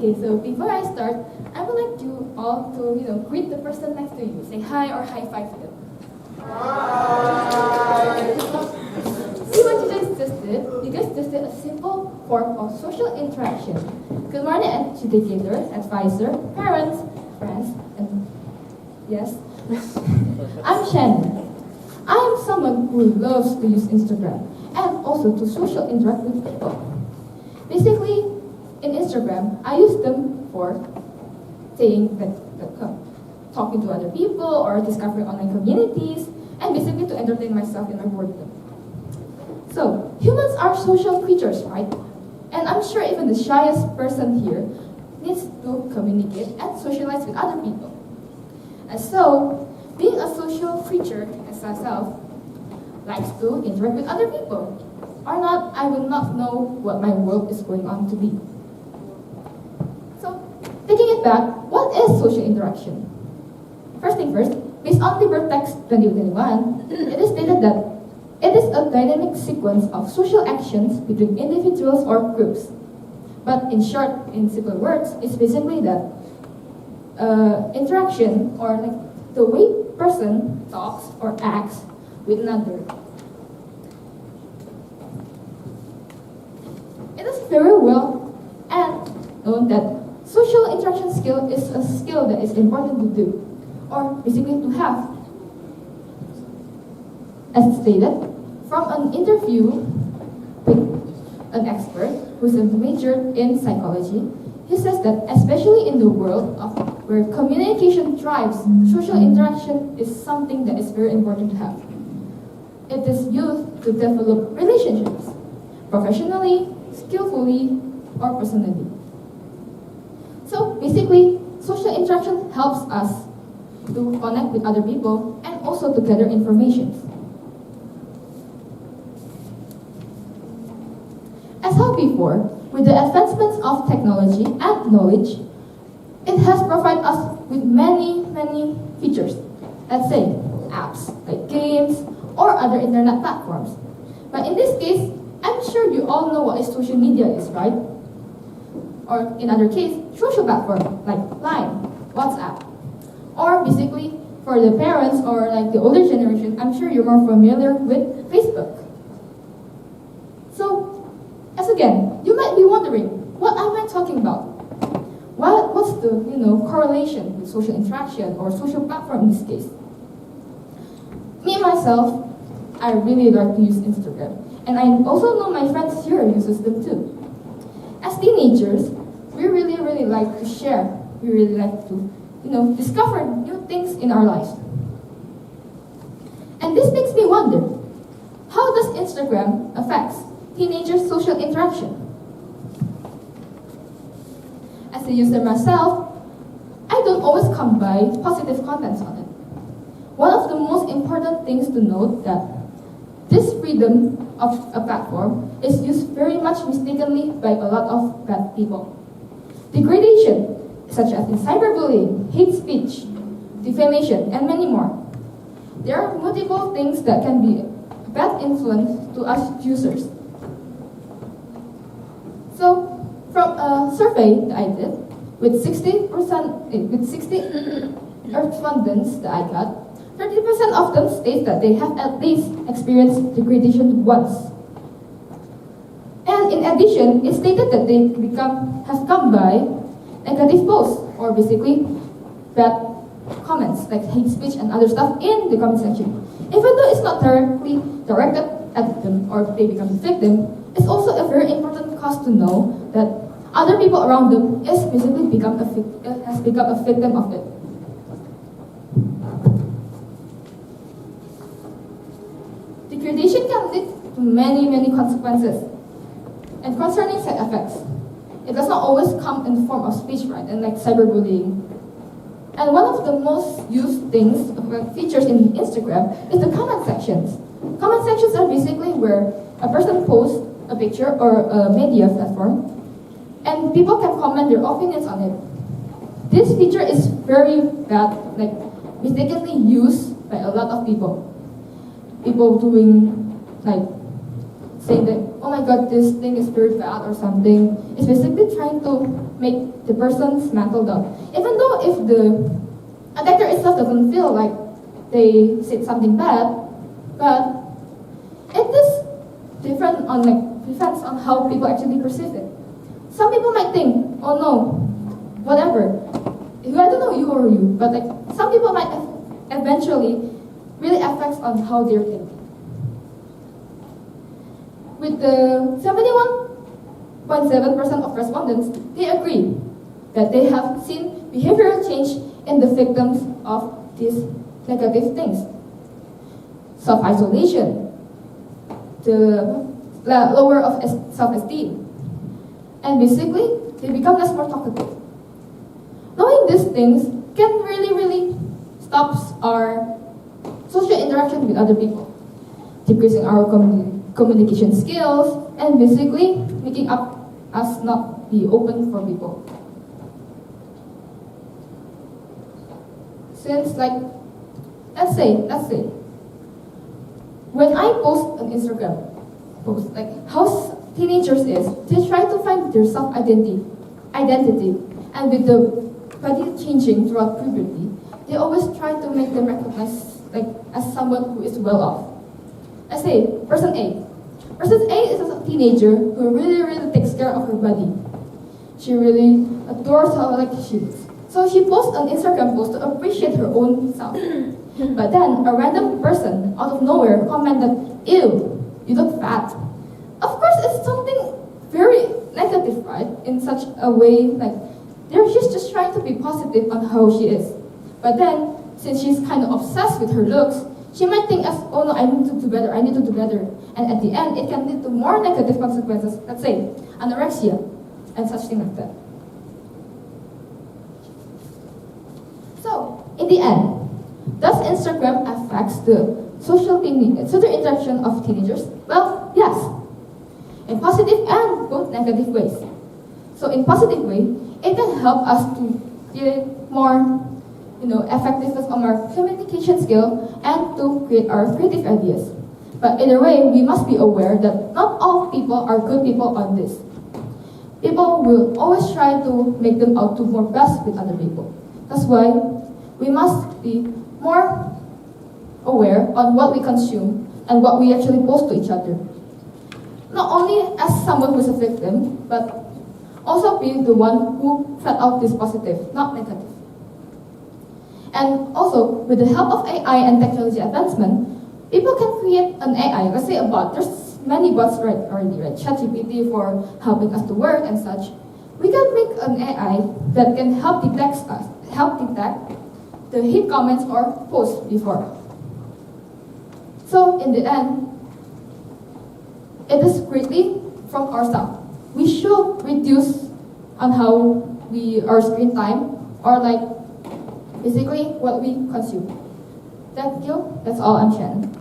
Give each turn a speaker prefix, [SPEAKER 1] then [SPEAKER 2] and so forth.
[SPEAKER 1] Okay, so before I start, I would like you all to, greet the person next to you. Say hi or high five to them. Hi! See what you just did? You guys just did a simple form of social interaction. Good morning, educators, advisor, parents, friends, and yes, I'm Shannon. I am someone who loves to use Instagram and also to social interact with people. Basically, in Instagram, I use them for saying that talking to other people or discovering online communities, and basically to entertain myself in my boredom. So, humans are social creatures, right? And I'm sure even the shyest person here needs to communicate and socialize with other people. And so, being a social creature as myself likes to interact with other people. Or not, I will not know what my world is going on to be. So, taking it back, what is social interaction? First thing first, based on Liber Text 2021, it is stated that it is a dynamic sequence of social actions between individuals or groups. But in short, in simple words, it's basically that interaction or like the way person talks or acts with another. It is very well and known that social interaction skill is a skill that is important to do, or basically to have. As stated, from an interview with an expert who's a major in psychology, he says that especially in the world of where communication thrives, social interaction is something that is very important to have. It is used to develop relationships, professionally, skillfully, or personally. So basically, social interaction helps us to connect with other people and also to gather information. As said before, with the advancements of technology and knowledge, it has provided us with many features. Let's say apps like games or other internet platforms. But in this case, I'm sure you all know what social media is, right? Or in other case, social platform like Line, WhatsApp. Or basically, for the parents or like the older generation, I'm sure you're more familiar with Facebook. So, as again, you might be wondering, what am I talking about? What's the correlation with social interaction or social platform in this case? Me myself, I really like to use Instagram. And I also know my friends here uses them too. As teenagers, we really like to share. We really like to, discover new things in our lives. And this makes me wonder, how does Instagram affect teenagers' social interaction? As a user myself, I don't always come by positive contents on it. One of the most important things to note that this freedom of a platform is used very much mistakenly by a lot of bad people. Degradation, such as in cyberbullying, hate speech, defamation, and many more. There are multiple things that can be a bad influence to us users. So, from a survey that I did, with 60 respondents that I got, 30% of them state that they have at least experienced degradation once. And in addition, it stated that they have come by negative posts, or basically bad comments, like hate speech and other stuff in the comment section. Even though it's not directly directed at them or they become a victim, it's also a very important cause to know that other people around them has basically become a victim of it. Degradation can lead to many consequences and concerning side effects. It does not always come in the form of speech, right, and like cyberbullying. And one of the most used features in Instagram is the comment sections. Comment sections are basically where a person posts a picture or a media platform, and people can comment their opinions on it. This feature is very bad, like mistakenly used by a lot of people. People doing like saying that, oh my god, this thing is very bad or something. It's basically trying to make the person's mental down. Even though if the attacker itself doesn't feel like they said something bad, but it is different on depends on how people actually perceive it. Some people might think, oh no, whatever. I don't know you or you, but some people might eventually really affects on how they're thinking. With the 71.7% of respondents, they agree that they have seen behavioral change in the victims of these negative things. Self-isolation, the lower of self-esteem, and basically, they become less more talkative. Knowing these things can really stop our social interaction with other people, decreasing our communication skills, and basically making us not be open for people. Since let's say, when I post an Instagram post, how teenagers is, they try to find their self-identity, and with the body changing throughout puberty, they always try to make them recognize as someone who is well off. Let's say, person A. Person A is a teenager who really takes care of her body. She really adores how she is. So she posts an Instagram post to appreciate her own self. But then a random person out of nowhere commented, "Ew, you look fat." Of course, it's something very negative, right? In such a way, she's just trying to be positive on how she is. But then, since she's kind of obsessed with her looks, she might think oh no, I need to do better, And at the end, it can lead to more negative consequences, let's say, anorexia, and such things like that. So, in the end, does Instagram affect the social interaction of teenagers? Well, yes. In positive and both negative ways. So in positive way, it can help us to create more effectiveness on our communication skill and to create our creative ideas. But either way, we must be aware that not all people are good people on this. People will always try to make them out to more best with other people. That's why we must be more aware on what we consume and what we actually post to each other. Not only as someone who's a victim, but also be the one who fed out this positive, not negative. And also, with the help of AI and technology advancement, people can create an AI, let's say a bot. There's many bots already, right? ChatGPT for helping us to work and such. We can make an AI that can help detect the hate comments or posts before. So in the end, it is greatly from ourselves. We should reduce on how our screen time or basically what we consume. Thank you. That's all. I'm Shannon.